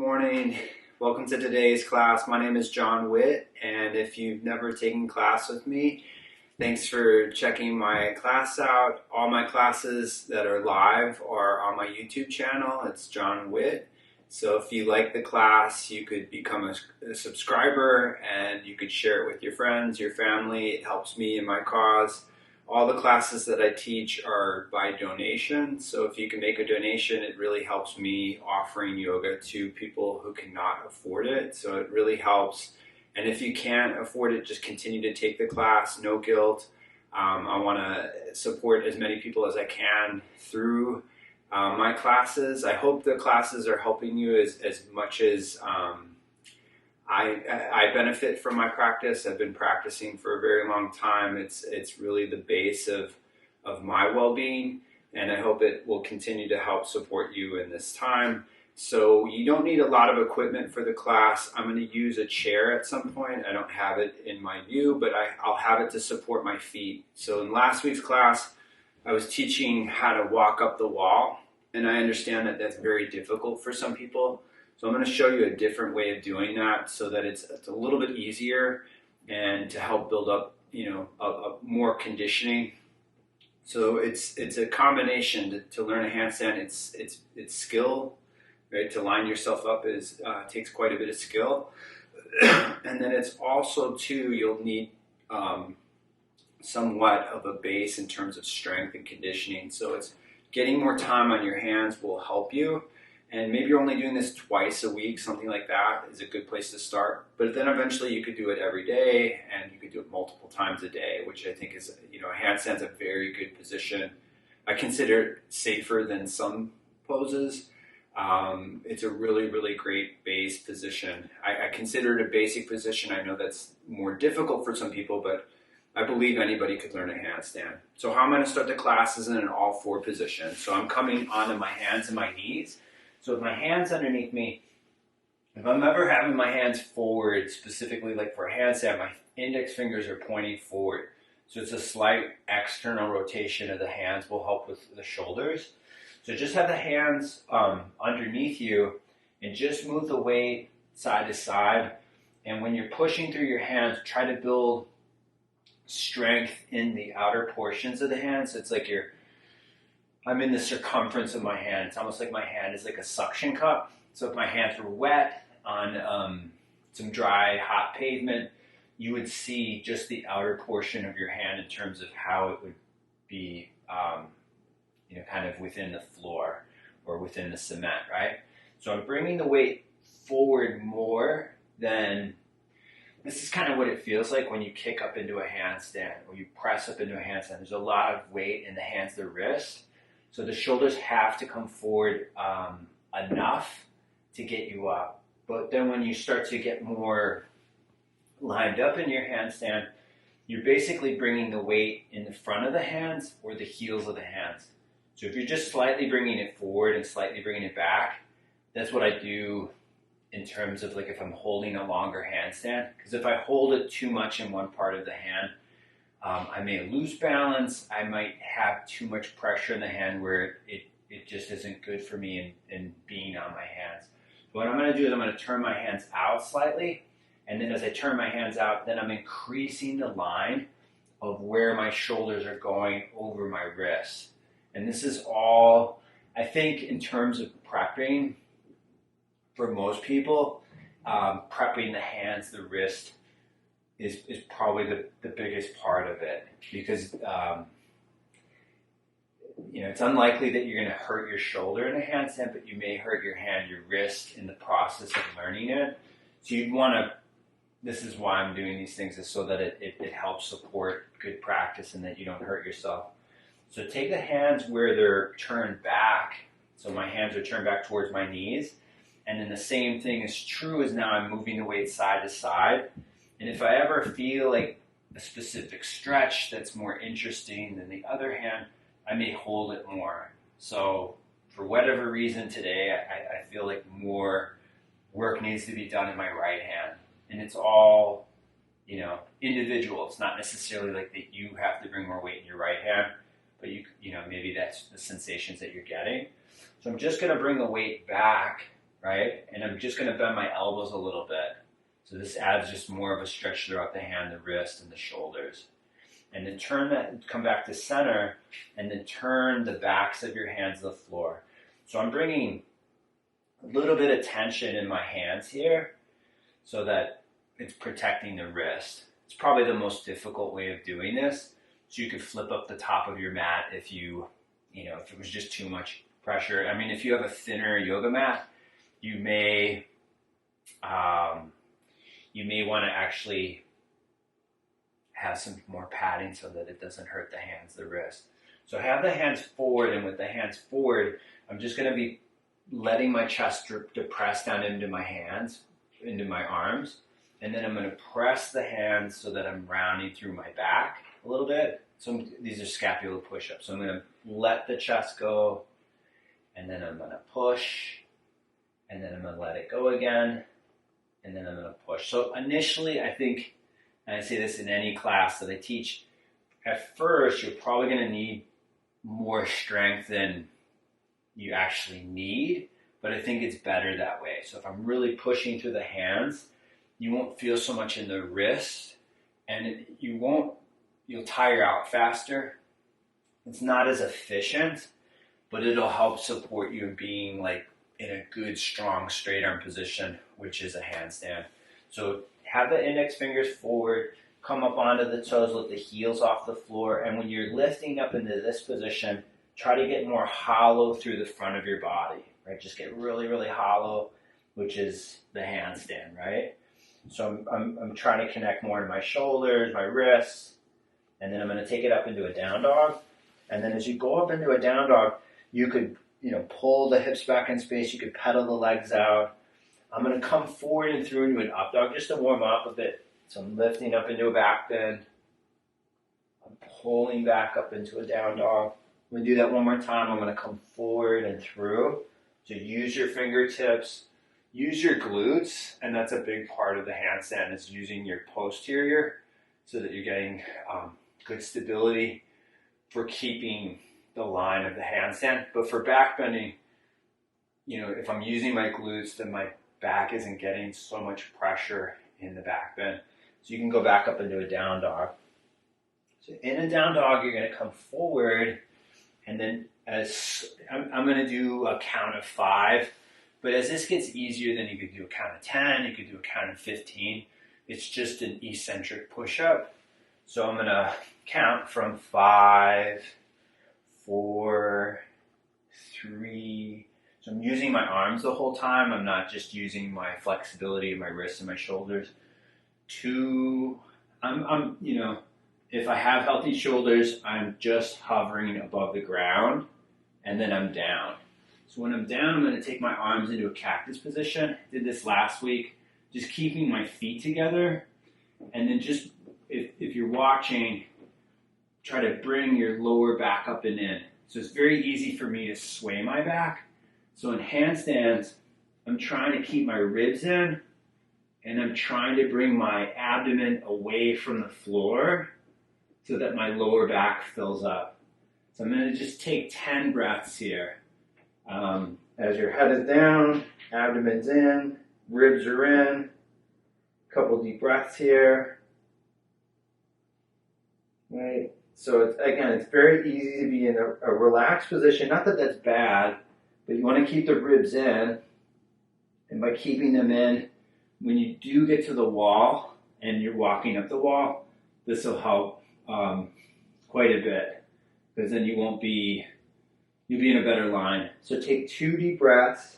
morning. Welcome to today's class. My name is Jon Witt, and if you've never taken class with me, thanks for checking my class out. All my classes that are live are on my YouTube channel. It's Jon Witt. So if you like the class, you could become a subscriber and you could share it with your friends, your family. It helps me in my cause. All the classes that I teach are by donation, so if you can make a donation, it really helps me offering yoga to people who cannot afford it, so it really helps. And if you can't afford it, just continue to take the class, no guilt. I want to support as many people as I can through my classes. I hope the classes are helping you as much as I benefit from my practice. I've been practicing for a very long time. It's really the base of my well-being, and I hope it will continue to help support you in this time. So you don't need a lot of equipment for the class. I'm going to use a chair at some point. I don't have it in my view, but I'll have it to support my feet. So in last week's class, I was teaching how to walk up the wall, and I understand that that's very difficult for some people. So I'm going to show you a different way of doing that so that it's a little bit easier and to help build up, a more conditioning. So it's a combination to learn a handstand. It's skill, right? To line yourself up takes quite a bit of skill, and then it's also too you'll need somewhat of a base in terms of strength and conditioning. So it's getting more time on your hands will help you. And maybe you're only doing this twice a week, something like that is a good place to start. But then eventually you could do it every day, and you could do it multiple times a day, which I think is, a handstand's a very good position. I consider it safer than some poses. It's a really, really great base position. I consider it a basic position. I know that's more difficult for some people, but I believe anybody could learn a handstand. So how I'm going to start the class is in an all four position. So I'm coming onto my hands and my knees. So with my hands underneath me, if I'm ever having my hands forward, specifically like for a handstand, my index fingers are pointing forward. So it's a slight external rotation of the hands will help with the shoulders. So just have the hands underneath you and just move the weight side to side. And when you're pushing through your hands, try to build strength in the outer portions of the hands. So it's like I'm in the circumference of my hand. It's almost like my hand is like a suction cup. So if my hands were wet on some dry, hot pavement, you would see just the outer portion of your hand in terms of how it would be, kind of within the floor or within the cement, right? So I'm bringing the weight forward more than, this is kind of what it feels like when you kick up into a handstand or you press up into a handstand. There's a lot of weight in the hands, the wrist. So the shoulders have to come forward enough to get you up. But then when you start to get more lined up in your handstand, you're basically bringing the weight in the front of the hands or the heels of the hands. So if you're just slightly bringing it forward and slightly bringing it back, that's what I do in terms of like if I'm holding a longer handstand. Because if I hold it too much in one part of the hand, I may lose balance. I might have too much pressure in the hand where it just isn't good for me in being on my hands. So what I'm going to do is I'm going to turn my hands out slightly. And then as I turn my hands out, then I'm increasing the line of where my shoulders are going over my wrists. And this is all, I think in terms of prepping, for most people, prepping the hands, the wrist, is probably the biggest part of it because it's unlikely that you're going to hurt your shoulder in a handstand, but you may hurt your hand, your wrist in the process of learning it. So you'd want to, this is why I'm doing these things, is so that it helps support good practice and that you don't hurt yourself. So take the hands where they're turned back. So my hands are turned back towards my knees. And then the same thing is true as now I'm moving the weight side to side. And if I ever feel like a specific stretch that's more interesting than the other hand, I may hold it more. So for whatever reason today, I feel like more work needs to be done in my right hand. And it's all, individual. It's not necessarily like that you have to bring more weight in your right hand, but maybe that's the sensations that you're getting. So I'm just going to bring the weight back right? And I'm just going to bend my elbows a little bit. So this adds just more of a stretch throughout the hand, the wrist, and the shoulders. And then come back to center, and then turn the backs of your hands to the floor. So I'm bringing a little bit of tension in my hands here so that it's protecting the wrist. It's probably the most difficult way of doing this. So you could flip up the top of your mat if if it was just too much pressure. I mean, if you have a thinner yoga mat, you may want to actually have some more padding so that it doesn't hurt the hands, the wrist. So have the hands forward, and with the hands forward, I'm just going to be letting my chest depress down into my hands, into my arms, and then I'm going to press the hands so that I'm rounding through my back a little bit. So these are scapular push-ups. So I'm going to let the chest go, and then I'm going to push, and then I'm going to let it go again, and then I'm going to push. So initially, I think, and I say this in any class that I teach, at first you're probably going to need more strength than you actually need, but I think it's better that way. So if I'm really pushing through the hands, you won't feel so much in the wrist, and you'll tire out faster. It's not as efficient, but it'll help support you in being like in a good, strong, straight arm position, which is a handstand. So have the index fingers forward, come up onto the toes, let the heels off the floor, and when you're lifting up into this position, try to get more hollow through the front of your body, right? Just get really, really hollow, which is the handstand, right? So I'm trying to connect more to my shoulders, my wrists, and then I'm going to take it up into a down dog. And then as you go up into a down dog, you could, pull the hips back in space. You could pedal the legs out. I'm going to come forward and through into an up dog just to warm up a bit. So I'm lifting up into a back bend. I'm pulling back up into a down dog. I'm going to do that one more time. I'm going to come forward and through. So use your fingertips, use your glutes, and that's a big part of the handstand is using your posterior so that you're getting good stability for keeping the line of the handstand. But for back bending, if I'm using my glutes, then my back isn't getting so much pressure in the back bend. So you can go back up into a down dog. So in a down dog, you're going to come forward, and then as I'm going to do a count of 5, but as this gets easier, then you could do a count of 10, you could do a count of 15. It's just an eccentric push-up. So I'm going to count from 5, 4, 3. So I'm using my arms the whole time. I'm not just using my flexibility of my wrists and my shoulders. 2, if I have healthy shoulders, I'm just hovering above the ground, and then I'm down. So when I'm down, I'm going to take my arms into a cactus position. Did this last week, just keeping my feet together, and then just, if you're watching, try to bring your lower back up and in. So it's very easy for me to sway my back. So in handstands, I'm trying to keep my ribs in, and I'm trying to bring my abdomen away from the floor so that my lower back fills up. So I'm going to just take 10 breaths here. As your head is down, abdomen's in, ribs are in. A couple deep breaths here. Right. So it's very easy to be in a relaxed position. Not that that's bad, but you want to keep the ribs in. And by keeping them in, when you do get to the wall and you're walking up the wall, this will help quite a bit, because then you'll be in a better line. So take 2 deep breaths.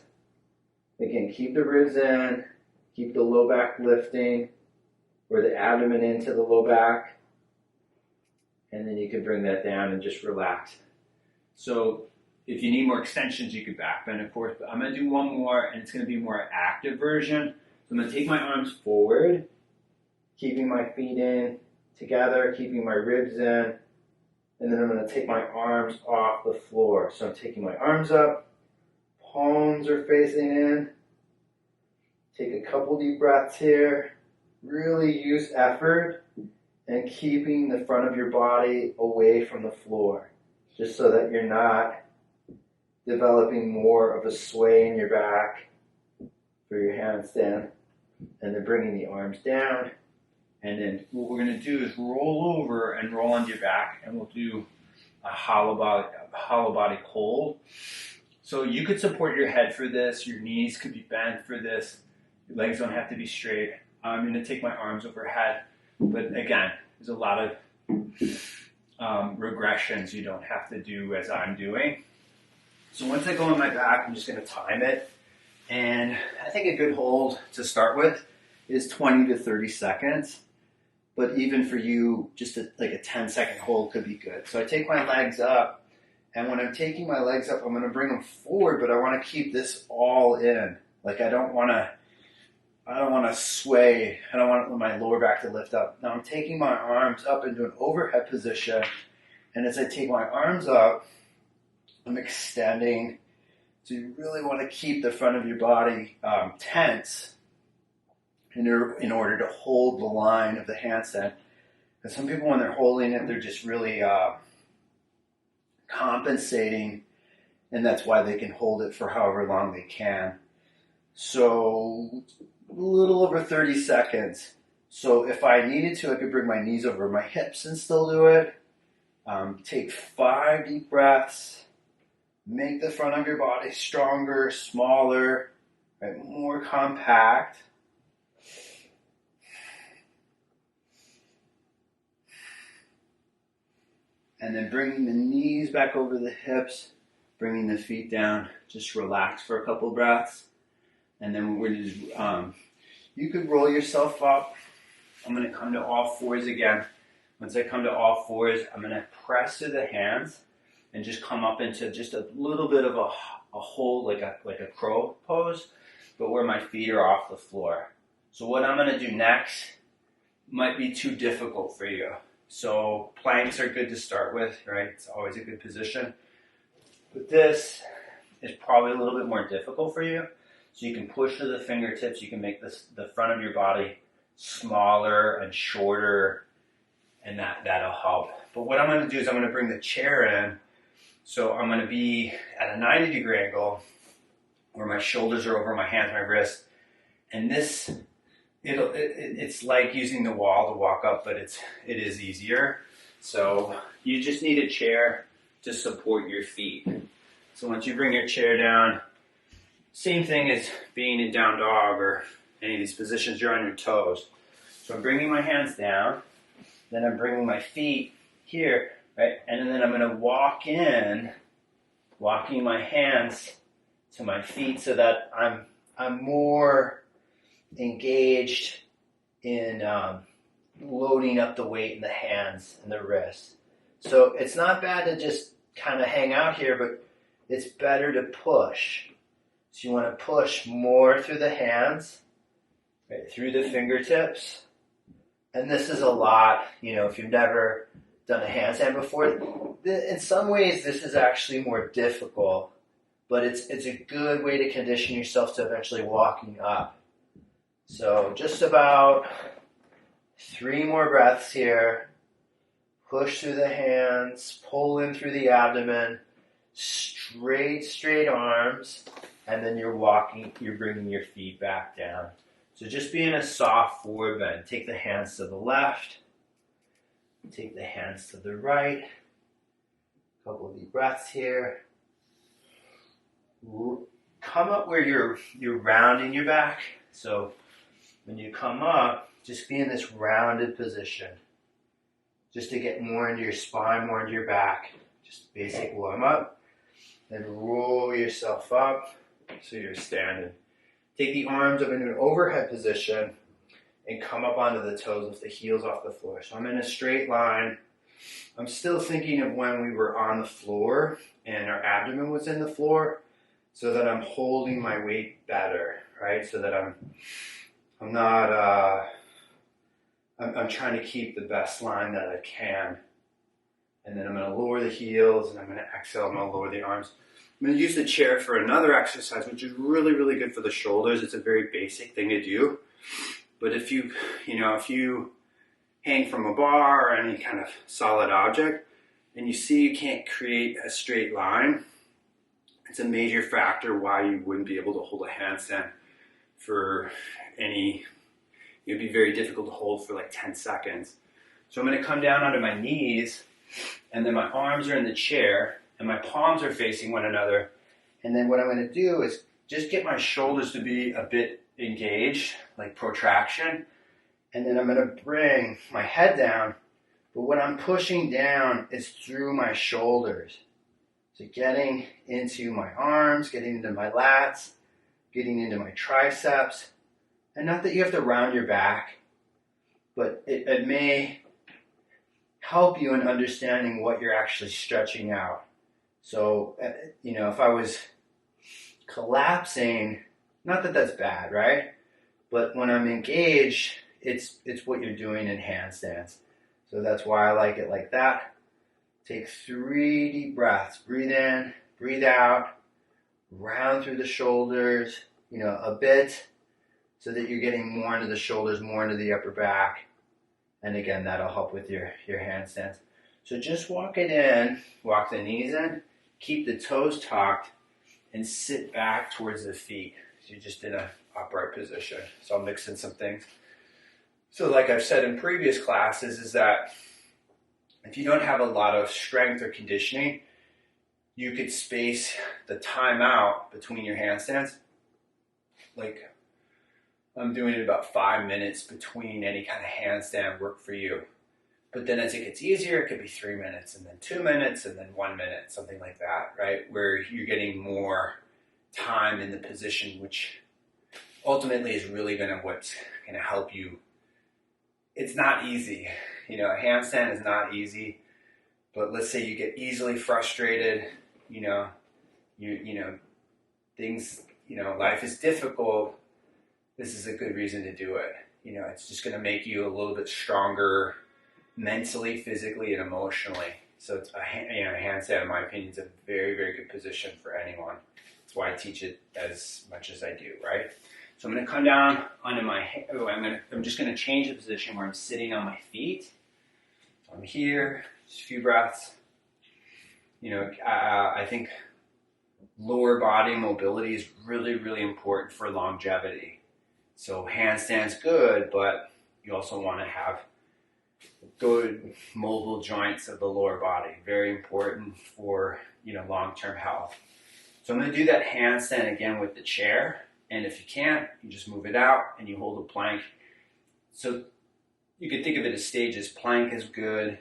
Again, keep the ribs in, keep the low back lifting, or the abdomen into the low back, and then you can bring that down and just relax. So if you need more extensions, you could back bend, of course, but I'm going to do one more, and it's going to be a more active version. So I'm going to take my arms forward, keeping my feet in together, keeping my ribs in, and then I'm going to take my arms off the floor. So I'm taking my arms up, palms are facing in. Take a couple deep breaths here. Really use effort and keeping the front of your body away from the floor, just so that you're not developing more of a sway in your back for your handstand, and then bringing the arms down. And then what we're going to do is roll over and roll onto your back, and we'll do a hollow body hold. So you could support your head for this, your knees could be bent for this, your legs don't have to be straight. I'm going to take my arms overhead, but again, there's a lot of regressions you don't have to do as I'm doing. So once I go on my back, I'm just going to time it, and I think a good hold to start with is 20 to 30 seconds. But even for you, just like a 10-second hold could be good. So I take my legs up, and when I'm taking my legs up, I'm going to bring them forward, but I want to keep this all in. Like I don't want to sway. I don't want my lower back to lift up. Now I'm taking my arms up into an overhead position, and as I take my arms up, I'm extending. So you really want to keep the front of your body tense in order to hold the line of the handstand. Because some people, when they're holding it, they're just really compensating, and that's why they can hold it for however long they can. So a little over 30 seconds. So if I needed to, I could bring my knees over my hips and still do it. Take 5 deep breaths. Make the front of your body stronger, smaller, right, more compact. And then bringing the knees back over the hips, bringing the feet down. Just relax for a couple breaths. And then we're just, you could roll yourself up. I'm going to come to all fours again. Once I come to all fours, I'm going to press to the hands and just come up into just a little bit of a hold, like a crow pose, but where my feet are off the floor. So what I'm going to do next might be too difficult for you. So planks are good to start with, right? It's always a good position. But this is probably a little bit more difficult for you. So you can push to the fingertips. You can make the front of your body smaller and shorter, and that'll help. But what I'm going to do is I'm going to bring the chair in. So I'm going to be at a 90-degree angle where my shoulders are over my hands, my wrists. And this, it's like using the wall to walk up, but it is easier. So you just need a chair to support your feet. So once you bring your chair down, same thing as being in down dog or any of these positions, you're on your toes. So I'm bringing my hands down, then I'm bringing my feet here, right? And then I'm going to walk in, walking my hands to my feet so that I'm more engaged in loading up the weight in the hands and the wrists. So it's not bad to just kind of hang out here, but it's better to push. So you want to push more through the hands, right, through the fingertips. And this is a lot, if you've never done a handstand before, in some ways this is actually more difficult, but it's a good way to condition yourself to eventually walking up. So just about 3 more breaths here. Push through the hands, pull in through the abdomen, straight arms, and then you're bringing your feet back down. So just be in a soft forward bend. Take the hands to the left, take the hands to the right. A couple of deep breaths here. Come up where you're rounding your back. So when you come up, just be in this rounded position, just to get more into your spine, more into your back. Just basic warm up. Then roll yourself up so you're standing. Take the arms up into an overhead position and come up onto the toes with the heels off the floor. So I'm in a straight line. I'm still thinking of when we were on the floor and our abdomen was in the floor, so that I'm holding my weight better, right? So that I'm not, I'm trying to keep the best line that I can. And then I'm going to lower the heels, and I'm going to exhale, I'm going to lower the arms. I'm going to use the chair for another exercise, which is really, really good for the shoulders. It's a very basic thing to do. But if you hang from a bar or any kind of solid object, and you see you can't create a straight line, it's a major factor why you wouldn't be able to hold a handstand for any, it'd be very difficult to hold for like 10 seconds. So I'm going to come down onto my knees, and then my arms are in the chair, and my palms are facing one another. And then what I'm going to do is just get my shoulders to be a bit engaged, like protraction. And then I'm going to bring my head down, but what I'm pushing down is through my shoulders. So getting into my arms, getting into my lats, getting into my triceps. And not that you have to round your back, but it may help you in understanding what you're actually stretching out. So, if I was collapsing, not that that's bad, right? But when I'm engaged, it's what you're doing in handstands. So that's why I like it like that. Take 3 deep breaths. Breathe in, breathe out, round through the shoulders, a bit, so that you're getting more into the shoulders, more into the upper back. And again, that'll help with your handstands. So just walk it in, walk the knees in, keep the toes tucked, and sit back towards the feet. So you're just in an upright position. So I'll mix in some things. So like I've said in previous classes, is that if you don't have a lot of strength or conditioning, you could space the time out between your handstands. Like I'm doing it about 5 minutes between any kind of handstand work for you. But then as it gets easier, it could be 3 minutes, and then 2 minutes, and then 1 minute, something like that, right? Where you're getting more time in the position, which ultimately is really what's going to help you. It's not easy. A handstand is not easy, but let's say you get easily frustrated, things, life is difficult. This is a good reason to do it. It's just going to make you a little bit stronger mentally, physically, and emotionally. So it's handstand, in my opinion, is a very, very good position for anyone. That's why I teach it as much as I do, right? So I'm going to come down onto I'm just going to change the position where I'm sitting on my feet. So I'm here, just a few breaths. I think lower body mobility is really, really important for longevity. So handstand's good, but you also want to have good mobile joints of the lower body. Very important for, long-term health. So I'm going to do that handstand again with the chair. And if you can't, you just move it out and you hold a plank. So you can think of it as stages. Plank is good.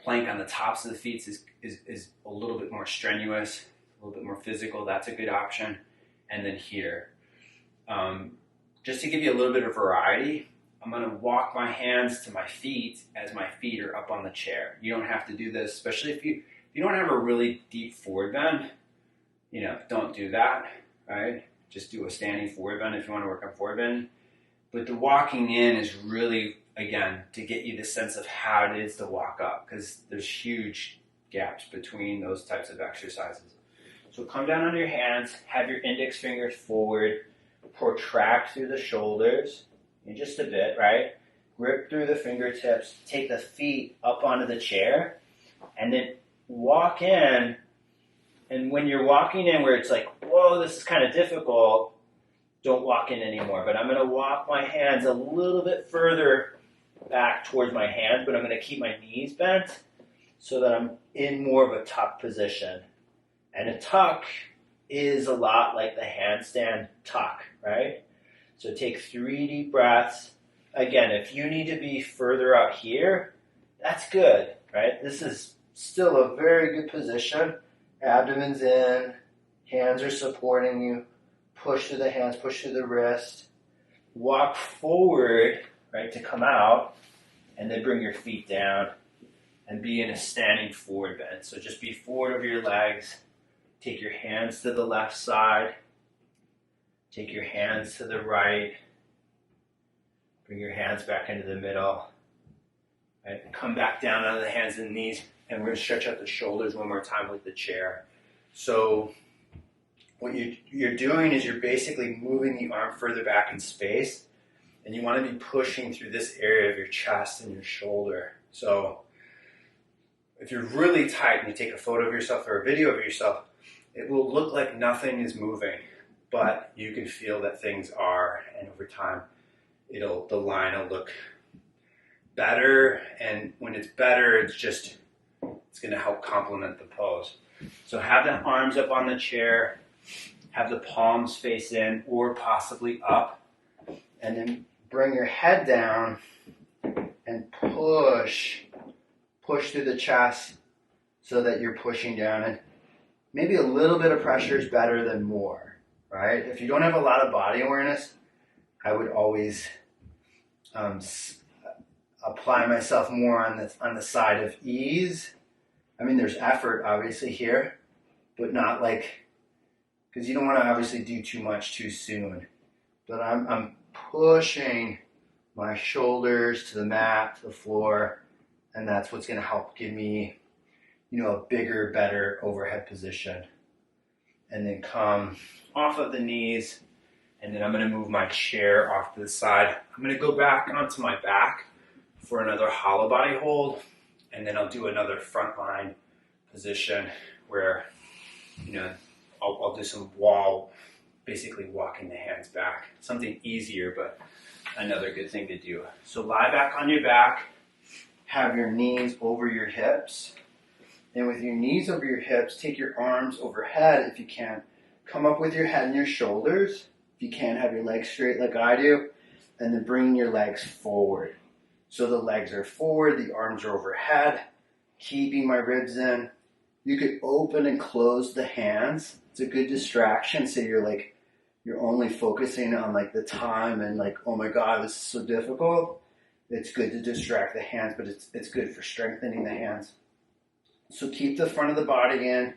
Plank on the tops of the feet is a little bit more strenuous, a little bit more physical. That's a good option. And then here. Just to give you a little bit of variety, I'm going to walk my hands to my feet as my feet are up on the chair. You don't have to do this, especially if you don't have a really deep forward bend. Don't do that, right? Just do a standing forward bend if you want to work on forward bend. But the walking in is really, again, to get you the sense of how it is to walk up, because there's huge gaps between those types of exercises. So come down on your hands, have your index fingers forward, protract through the shoulders, in just a bit, right? Grip through the fingertips, take the feet up onto the chair, and then walk in. And when you're walking in where it's like, whoa, this is kind of difficult, don't walk in anymore. But I'm going to walk my hands a little bit further back towards my hands, but I'm going to keep my knees bent so that I'm in more of a tuck position. And a tuck is a lot like the handstand tuck, right? So take 3 deep breaths. Again, if you need to be further out here, that's good, right? This is still a very good position. Abdomen's in, hands are supporting you. Push through the hands, push through the wrist. Walk forward, right, to come out, and then bring your feet down and be in a standing forward bend. So just be forward over your legs. Take your hands to the left side. Take your hands to the right. Bring your hands back into the middle. Right? Come back down on the hands and knees. And we're going to stretch out the shoulders one more time with the chair. So what you're doing is you're basically moving the arm further back in space. And you want to be pushing through this area of your chest and your shoulder. So if you're really tight and you take a photo of yourself or a video of yourself, it will look like nothing is moving. but you can feel that things are, and over time, the line will look better. And when it's better, it's going to help complement the pose. So have the arms up on the chair, have the palms face in or possibly up, and then bring your head down and push through the chest so that you're pushing down. And maybe a little bit of pressure is better than more, right? If you don't have a lot of body awareness, I would always apply myself more on the side of ease. I mean, there's effort obviously here, but not like, because you don't want to obviously do too much too soon. But I'm pushing my shoulders to the mat, to the floor, and that's what's going to help give me, a bigger, better overhead position. And then come off of the knees, and then I'm going to move my chair off to the side. I'm going to go back onto my back for another hollow body hold, and then I'll do another front line position where, I'll do some basically walking the hands back. Something easier, but another good thing to do. So lie back on your back, have your knees over your hips, and with your knees over your hips, take your arms overhead if you can. Come up with your head and your shoulders. If you can, have your legs straight like I do, and then bring your legs forward. So the legs are forward, the arms are overhead, keeping my ribs in. You could open and close the hands. It's a good distraction. So you're only focusing on the time and oh my God, this is so difficult. It's good to distract the hands, but it's good for strengthening the hands. So keep the front of the body in,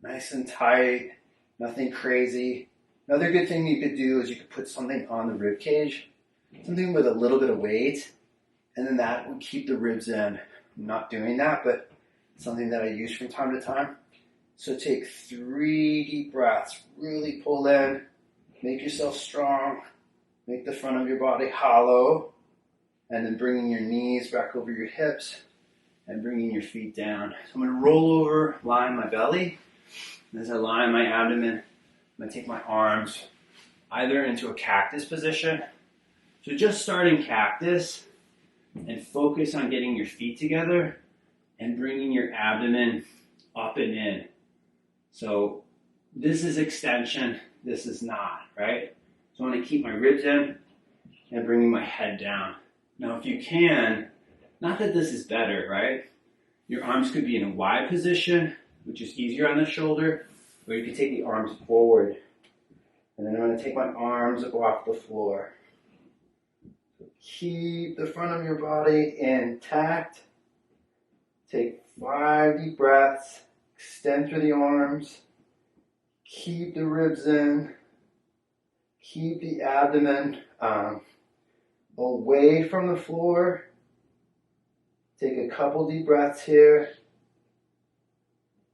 nice and tight, nothing crazy. Another good thing you could do is you could put something on the rib cage, something with a little bit of weight, and then that would keep the ribs in. I'm not doing that, but something that I use from time to time. So take 3 deep breaths, really pull in, make yourself strong, make the front of your body hollow, and then bringing your knees back over your hips and bringing your feet down. So I'm going to roll over, lie on my belly. And as I lie on my abdomen, I'm going to take my arms either into a cactus position. So just starting cactus and focus on getting your feet together and bringing your abdomen up and in. So this is extension, this is not, right? So I want to keep my ribs in and bringing my head down. Now if you can, not that this is better, right? Your arms could be in a wide position, which is easier on the shoulder, or you can take the arms forward. And then I'm going to take my arms up off the floor. Keep the front of your body intact. Take 5 deep breaths. Extend through the arms. Keep the ribs in. Keep the abdomen away from the floor. Take a couple deep breaths here.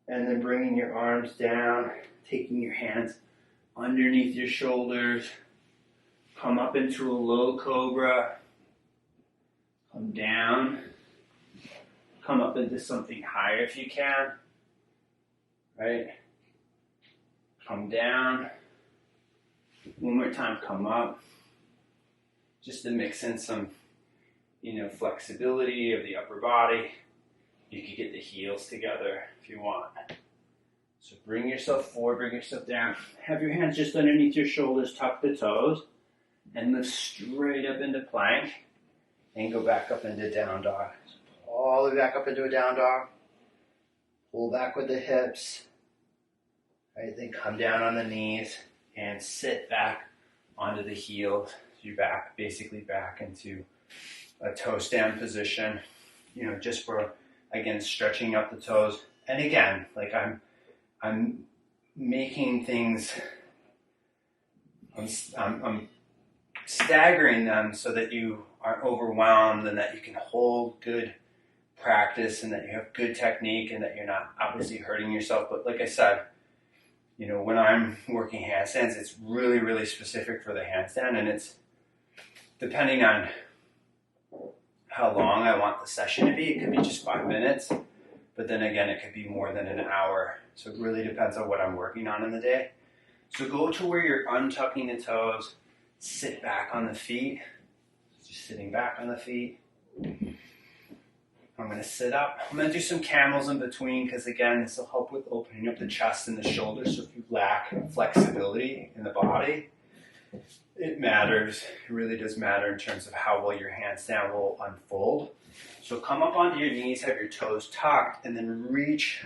And then bringing your arms down. Taking your hands underneath your shoulders. Come up into a low cobra. Come down. Come up into something higher if you can. Right? Come down. One more time, come up. Just to mix in some, flexibility of the upper body. You can get the heels together if you want. So bring yourself forward, bring yourself down. Have your hands just underneath your shoulders, tuck the toes, and lift straight up into plank, and go back up into down dog. So all the way back up into a down dog. Pull back with the hips. Right, then come down on the knees and sit back onto the heels. So you're basically back into a toe stand position, just for, again, stretching up the toes. And again, I'm making things, I'm staggering them so that you aren't overwhelmed and that you can hold good practice and that you have good technique and that you're not obviously hurting yourself. But like I said, when I'm working handstands, it's really, really specific for the handstand, and it's depending on how long I want the session to be. It could be just 5 minutes, but then again, it could be more than an hour. So it really depends on what I'm working on in the day. So go to where you're untucking the toes, sit back on the feet, just sitting back on the feet. I'm going to sit up. I'm going to do some camels in between because, again, this will help with opening up the chest and the shoulders. So if you lack flexibility in the body, it matters. It really does matter in terms of how well your handstand will unfold. So come up onto your knees, have your toes tucked, and then reach.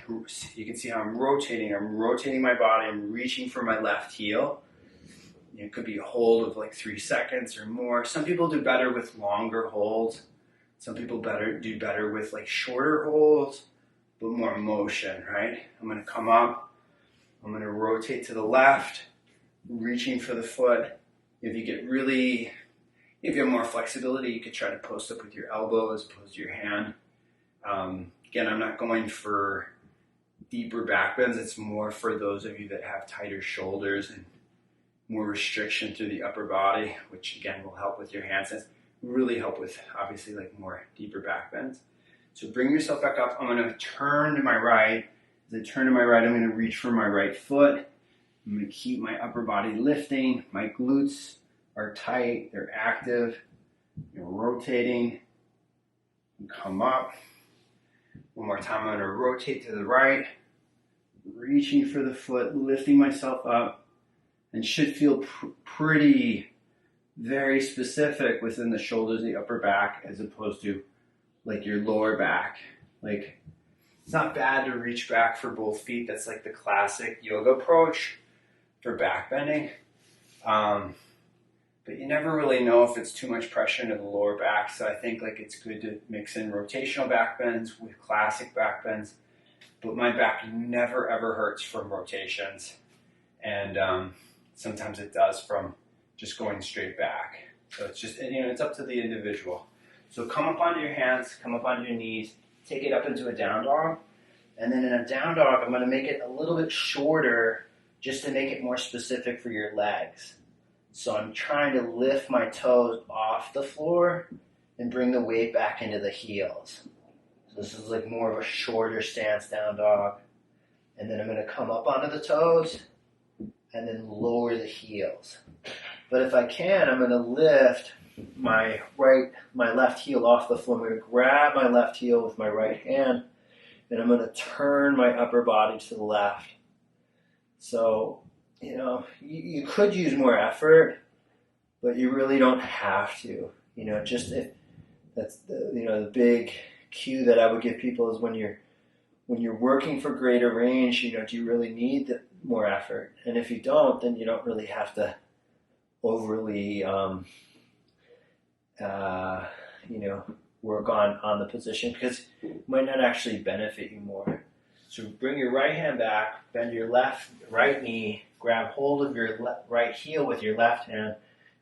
You can see how I'm rotating. I'm rotating my body. I'm reaching for my left heel. It could be a hold of like 3 seconds or more. Some people do better with longer holds. Some people do better with like shorter holds, but more motion, right? I'm going to come up. I'm going to rotate to the left, reaching for the foot. If you have more flexibility, you could try to post up with your elbow as opposed to your hand. Again, I'm not going for deeper back bends. It's more for those of you that have tighter shoulders and more restriction through the upper body, which again will help with your handstands. Really help with obviously like more deeper back bends. So bring yourself back up. I'm going to turn to my right. As I turn to my right, I'm going to reach for my right foot. I'm going to keep my upper body lifting. My glutes are tight. They're active. You're rotating. Come up. One more time. I'm going to rotate to the right. Reaching for the foot, lifting myself up, and should feel pretty very specific within the shoulders, the upper back, as opposed to like your lower back. Like, it's not bad to reach back for both feet. That's like the classic yoga approach for back bending. But you never really know if it's too much pressure into the lower back. So I think like it's good to mix in rotational back bends with classic back bends. But my back never ever hurts from rotations. And sometimes it does from just going straight back. So it's just, it's up to the individual. So come up onto your hands, come up onto your knees, take it up into a down dog. And then in a down dog, I'm going to make it a little bit shorter just to make it more specific for your legs. So I'm trying to lift my toes off the floor and bring the weight back into the heels. So this is like more of a shorter stance down dog. And then I'm going to come up onto the toes and then lower the heels. But if I can, I'm going to lift my left heel off the floor. I'm going to grab my left heel with my right hand, and I'm going to turn my upper body to the left. So, you could use more effort, but you really don't have to. Just if that's the big cue that I would give people is when you're working for greater range, do you really need more effort? And if you don't, then you don't really have to overly, work on the position because it might not actually benefit you more. So bring your right hand back, bend your right knee, grab hold of your right heel with your left hand,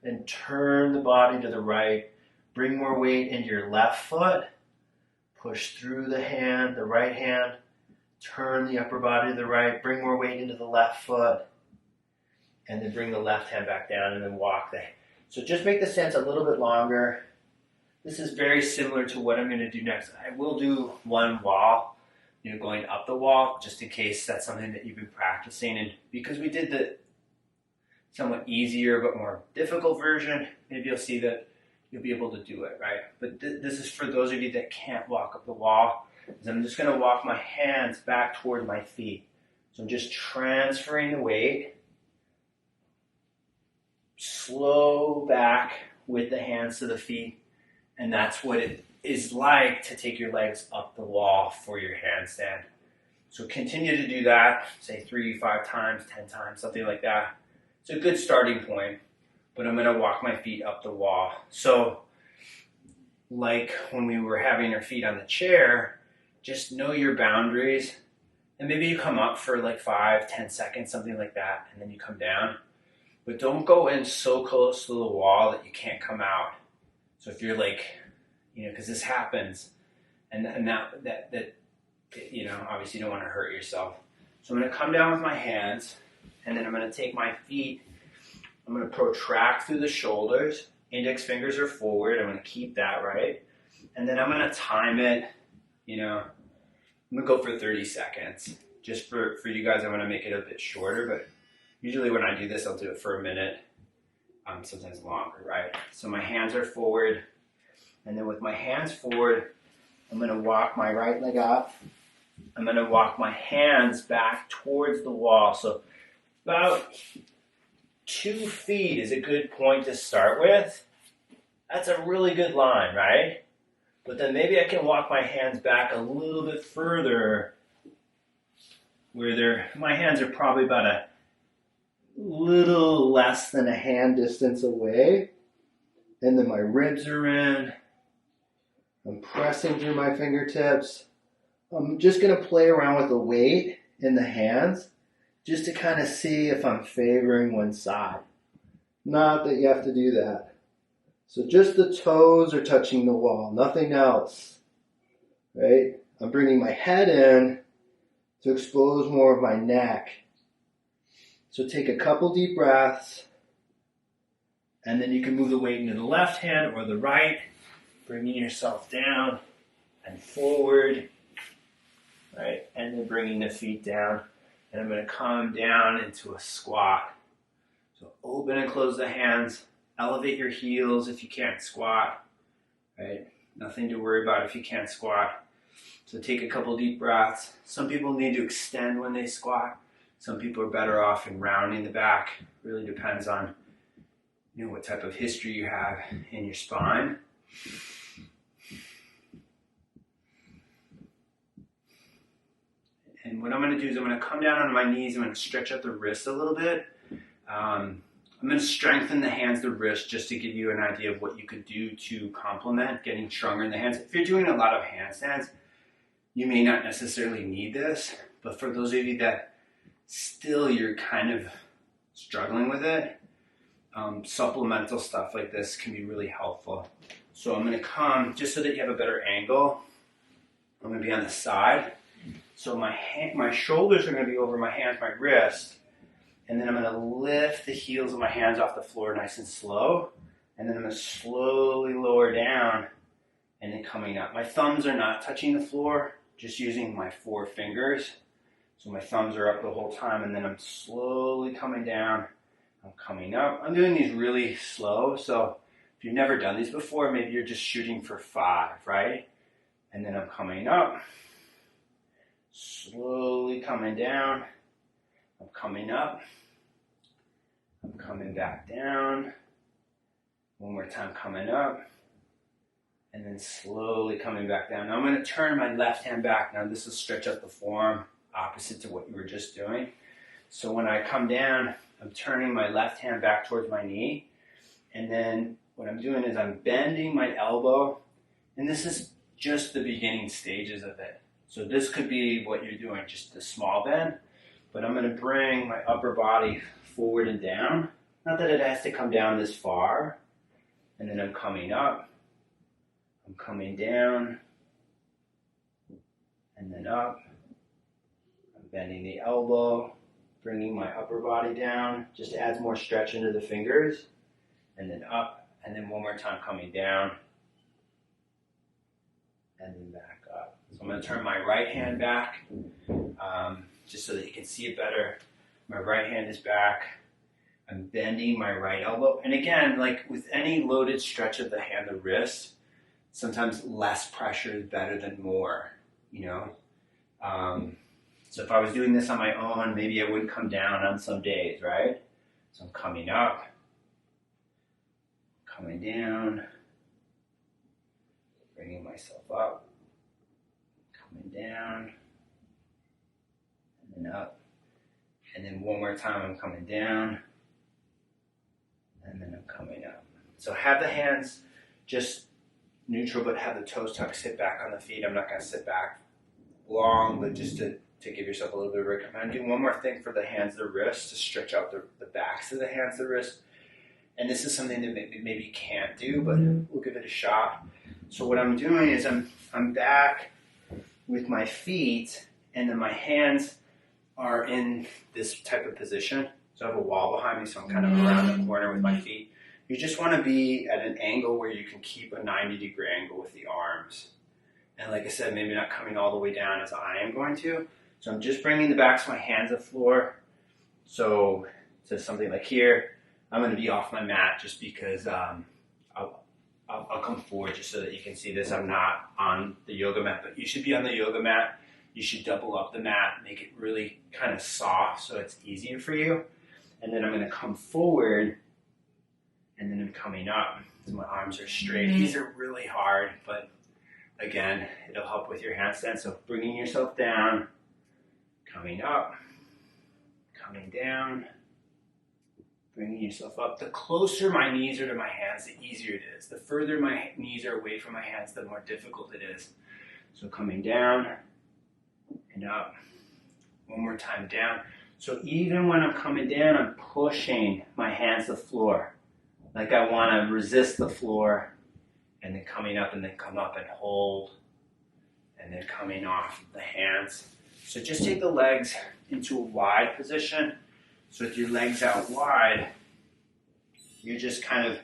and turn the body to the right. Bring more weight into your left foot. Push through the right hand. Turn the upper body to the right. Bring more weight into the left foot. And then bring the left hand back down and then walk there. So just make the stance a little bit longer. This is very similar to what I'm going to do next. I will do one wall, going up the wall, just in case that's something that you've been practicing. And because we did the somewhat easier but more difficult version, maybe you'll see that you'll be able to do it, right? But this is for those of you that can't walk up the wall. I'm just going to walk my hands back toward my feet. So I'm just transferring the weight. Slow back with the hands to the feet. And that's what it is like to take your legs up the wall for your handstand. So continue to do that, say 3, 5 times, 10 times, something like that. It's a good starting point, but I'm going to walk my feet up the wall. So like when we were having our feet on the chair, just know your boundaries. And maybe you come up for like 5, 10 seconds, something like that, and then you come down. But don't go in so close to the wall that you can't come out. So if you're like, because this happens, and that obviously you don't want to hurt yourself. So I'm going to come down with my hands, and then I'm going to take my feet. I'm going to protract through the shoulders. Index fingers are forward. I'm going to keep that, right? And then I'm going to time it, I'm going to go for 30 seconds. Just for you guys, I'm going to make it a bit shorter, but Usually when I do this, I'll do it for a minute, sometimes longer, right? So my hands are forward, and then with my hands forward, I'm going to walk my right leg up. I'm going to walk my hands back towards the wall. So about 2 feet is a good point to start with. That's a really good line, right? But then maybe I can walk my hands back a little bit further where my hands are probably about a little less than a hand distance away. And then my ribs are in. I'm pressing through my fingertips. I'm just going to play around with the weight in the hands just to kind of see if I'm favoring one side. Not that you have to do that. So just the toes are touching the wall, nothing else. Right? I'm bringing my head in to expose more of my neck. So take a couple deep breaths, and then you can move the weight into the left hand or the right, bringing yourself down and forward, right? And then bringing the feet down. And I'm going to come down into a squat. So open and close the hands. Elevate your heels if you can't squat, right? Nothing to worry about if you can't squat. So take a couple deep breaths. Some people need to extend when they squat. Some people are better off in rounding the back. Really depends on what type of history you have in your spine. And what I'm going to do is I'm going to come down on my knees. I'm going to stretch out the wrists a little bit. I'm going to strengthen the hands, the wrists, just to give you an idea of what you could do to complement getting stronger in the hands. If you're doing a lot of handstands, you may not necessarily need this. But for those of you that still you're kind of struggling with it, supplemental stuff like this can be really helpful. So I'm going to come, just so that you have a better angle, I'm going to be on the side. So my shoulders are going to be over my hands, my wrist, and then I'm going to lift the heels of my hands off the floor nice and slow, and then I'm going to slowly lower down and then coming up. My thumbs are not touching the floor, just using my 4 fingers. So my thumbs are up the whole time, and then I'm slowly coming down. I'm coming up. I'm doing these really slow, so if you've never done these before, maybe you're just shooting for 5, right? And then I'm coming up, slowly coming down. I'm coming up. I'm coming back down. One more time, coming up. And then slowly coming back down. Now I'm going to turn my left hand back. Now this will stretch out the forearm, opposite to what you were just doing. So when I come down, I'm turning my left hand back towards my knee. And then what I'm doing is I'm bending my elbow. And this is just the beginning stages of it. So this could be what you're doing, just a small bend. But I'm going to bring my upper body forward and down. Not that it has to come down this far. And then I'm coming up. I'm coming down. And then up. I'm bending the elbow. Bringing my upper body down. Just adds more stretch into the fingers. And then up. And then one more time coming down. And then back up. So I'm going to turn my right hand back. Just so that you can see it better. My right hand is back. I'm bending my right elbow. And again, like with any loaded stretch of the hand, the wrist, sometimes less pressure is better than more, So if I was doing this on my own, maybe I wouldn't come down on some days, right? So I'm coming up, coming down, bringing myself up, coming down, and then up. And then one more time, I'm coming down, and then I'm coming up. So have the hands just neutral, but have the toes tucked, sit back on the feet. I'm not going to sit back long, but just to give yourself a little bit of recommend. I'm going to do one more thing for the hands, the wrists, to stretch out the backs of the hands, the wrists. And this is something that maybe you can't do, but we'll give it a shot. So what I'm doing is I'm back with my feet, and then my hands are in this type of position. So I have a wall behind me, so I'm kind of around the corner with my feet. You just want to be at an angle where you can keep a 90-degree angle with the arms. And like I said, maybe not coming all the way down as I am going to. So I'm just bringing the backs of my hands to the floor. So to something like here. I'm going to be off my mat just because I'll come forward just so that you can see this. I'm not on the yoga mat, but you should be on the yoga mat. You should double up the mat, make it really kind of soft so it's easier for you. And then I'm going to come forward, and then I'm coming up. So my arms are straight. These are really hard, but again, it'll help with your handstand. So bringing yourself down, coming up, coming down, bringing yourself up. The closer my knees are to my hands, the easier it is. The further my knees are away from my hands, the more difficult it is. So coming down and up. One more time, down. So even when I'm coming down, I'm pushing my hands to the floor. Like I want to resist the floor, and then coming up, and then come up and hold, and then coming off the hands. So just take the legs into a wide position. So with your legs out wide, you're just kind of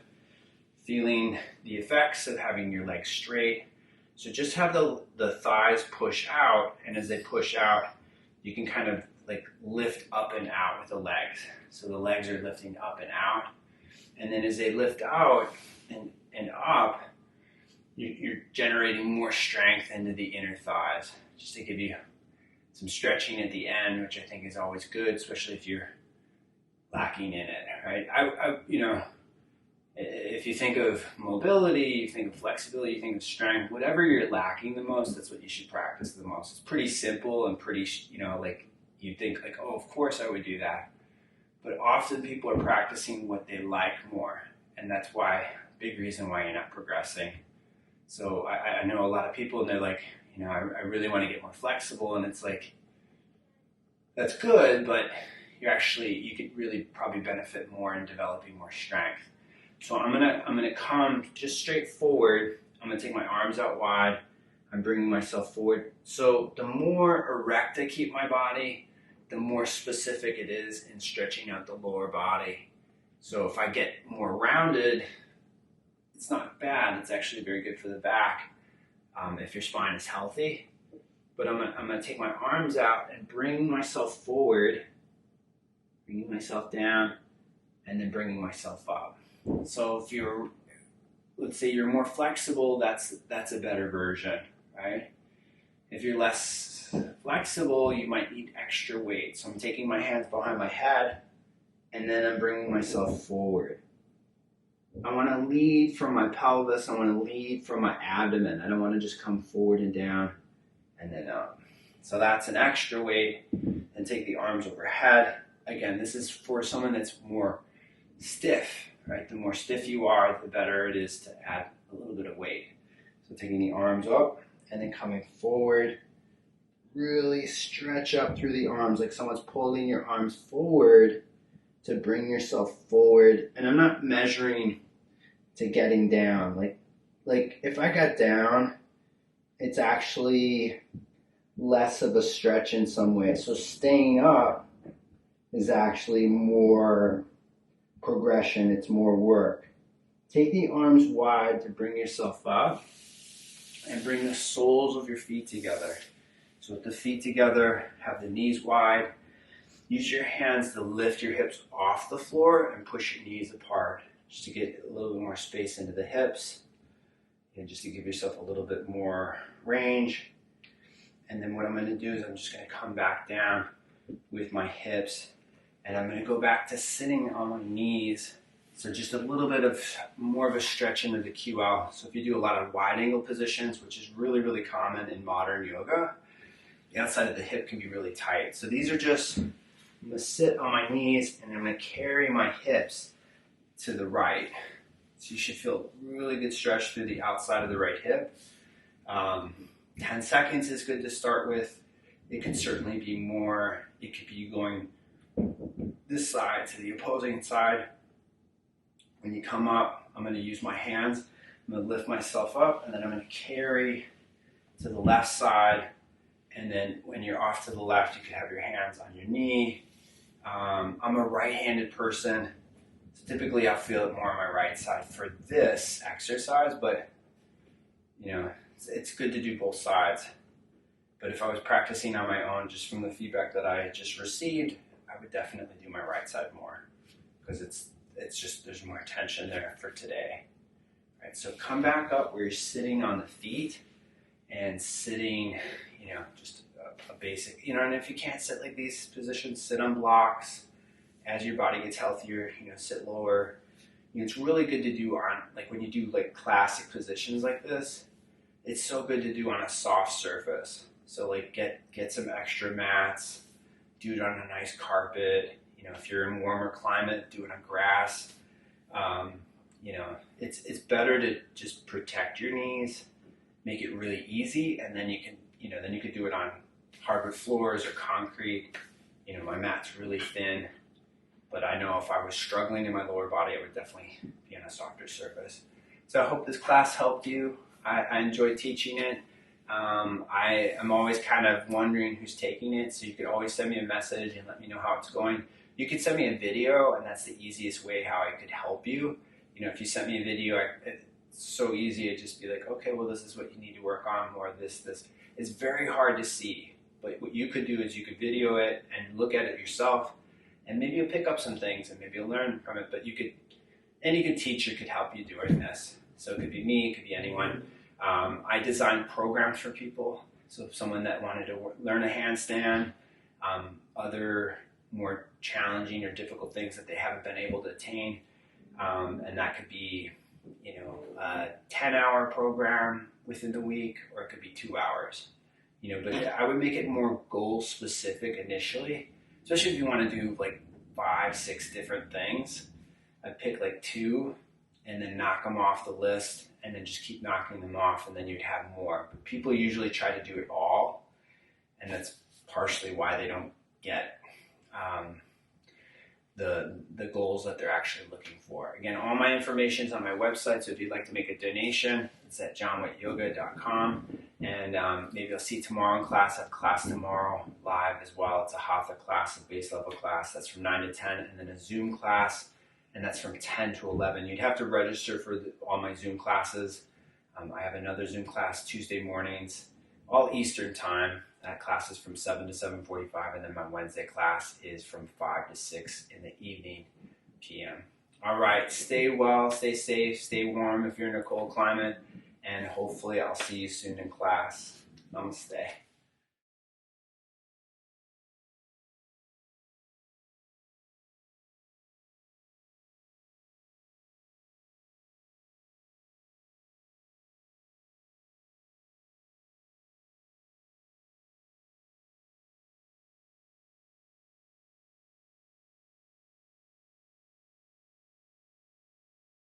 feeling the effects of having your legs straight. So just have the thighs push out, and as they push out, you can kind of like lift up and out with the legs. So the legs are lifting up and out. And then as they lift out and up, you're generating more strength into the inner thighs, just to give you some stretching at the end, which I think is always good, especially if you're lacking in it, right? If you think of mobility, you think of flexibility, you think of strength, whatever you're lacking the most, that's what you should practice the most. It's pretty simple and pretty, like you think like, oh, of course I would do that. But often people are practicing what they like more. And that's why, big reason why you're not progressing. So I know a lot of people, and they're like, I really want to get more flexible. And it's like, that's good, but you could really probably benefit more in developing more strength. So I'm gonna come just straight forward. I'm gonna take my arms out wide. I'm bringing myself forward. So the more erect I keep my body, the more specific it is in stretching out the lower body. So if I get more rounded, it's not bad. It's actually very good for the back if your spine is healthy. But I'm gonna take my arms out and bring myself forward, bringing myself down, and then bringing myself up. So if let's say you're more flexible, that's a better version, right? If you're less flexible, you might need extra weight. So I'm taking my hands behind my head, and then I'm bringing myself forward. I want to lead from my pelvis. I want to lead from my abdomen. I don't want to just come forward and down and then up. So that's an extra weight. And take the arms overhead. Again, this is for someone that's more stiff, right? The more stiff you are, the better it is to add a little bit of weight. So taking the arms up and then coming forward. Really stretch up through the arms, like someone's pulling your arms forward to bring yourself forward. And I'm not measuring to getting down. Like if I got down, it's actually less of a stretch in some ways. So staying up is actually more progression. It's more work. Take the arms wide to bring yourself up and bring the soles of your feet together. So with the feet together, have the knees wide. Use your hands to lift your hips off the floor and push your knees apart, just to get a little bit more space into the hips, and just to give yourself a little bit more range. And then what I'm going to do is I'm just going to come back down with my hips, and I'm going to go back to sitting on my knees. So just a little bit of more of a stretch into the QL. So if you do a lot of wide angle positions, which is really, really common in modern yoga, the outside of the hip can be really tight. So these are just, I'm going to sit on my knees and I'm going to carry my hips to the right. So you should feel really good stretch through the outside of the right hip. 10 seconds is good to start with. It could certainly be more. It could be going this side to the opposing side. When you come up, I'm going to use my hands. I'm going to lift myself up, and then I'm going to carry to the left side. And then when you're off to the left, you could have your hands on your knee. I'm a right-handed person, so typically I'll feel it more on my right side for this exercise, but it's good to do both sides. But if I was practicing on my own, just from the feedback that I just received, I would definitely do my right side more because it's just, there's more tension there for today. All right, so come back up where you're sitting on the feet and sitting, just a basic, and if you can't sit like these positions, sit on blocks. As your body gets healthier, sit lower. It's really good to do on, like when you do like classic positions like this, it's so good to do on a soft surface. So like get some extra mats, do it on a nice carpet. If you're in warmer climate, do it on grass. It's better to just protect your knees, make it really easy, and then you can do it on hardwood floors or concrete. My mat's really thin, but I know if I was struggling in my lower body, I would definitely be on a softer surface. So I hope this class helped you. I enjoy teaching it. I am always kind of wondering who's taking it, so you could always send me a message and let me know how it's going. You could send me a video, and that's the easiest way how I could help you. If you sent me a video, it's so easy. I'd just be like, okay, well, this is what you need to work on, more of this. It's very hard to see, but what you could do is you could video it and look at it yourself, and maybe you'll pick up some things, and maybe you'll learn from it, but any good teacher could help you doing this. So it could be me, it could be anyone. I design programs for people. So if someone that wanted to learn a handstand, other more challenging or difficult things that they haven't been able to attain, and that could be, a 10-hour program within the week, or it could be 2 hours. But I would make it more goal specific initially, especially if you want to do like 5-6 different things. I'd pick like 2 and then knock them off the list, and then just keep knocking them off, and then you'd have more. But people usually try to do it all, and that's partially why they don't get the goals that they're actually looking for. Again, all my information is on my website, so if you'd like to make a donation, it's at jonwittyoga.com. And maybe I'll see you tomorrow in class. I have class tomorrow live as well. It's a Hatha class, a base level class. That's from 9 to 10, and then a Zoom class, and that's from 10 to 11. You'd have to register for all my Zoom classes. I have another Zoom class Tuesday mornings, all Eastern time. That class is from 7 to 7:45, and then my Wednesday class is from 5 to 6 in the evening p.m. All right, stay well, stay safe, stay warm if you're in a cold climate, and hopefully I'll see you soon in class. Namaste.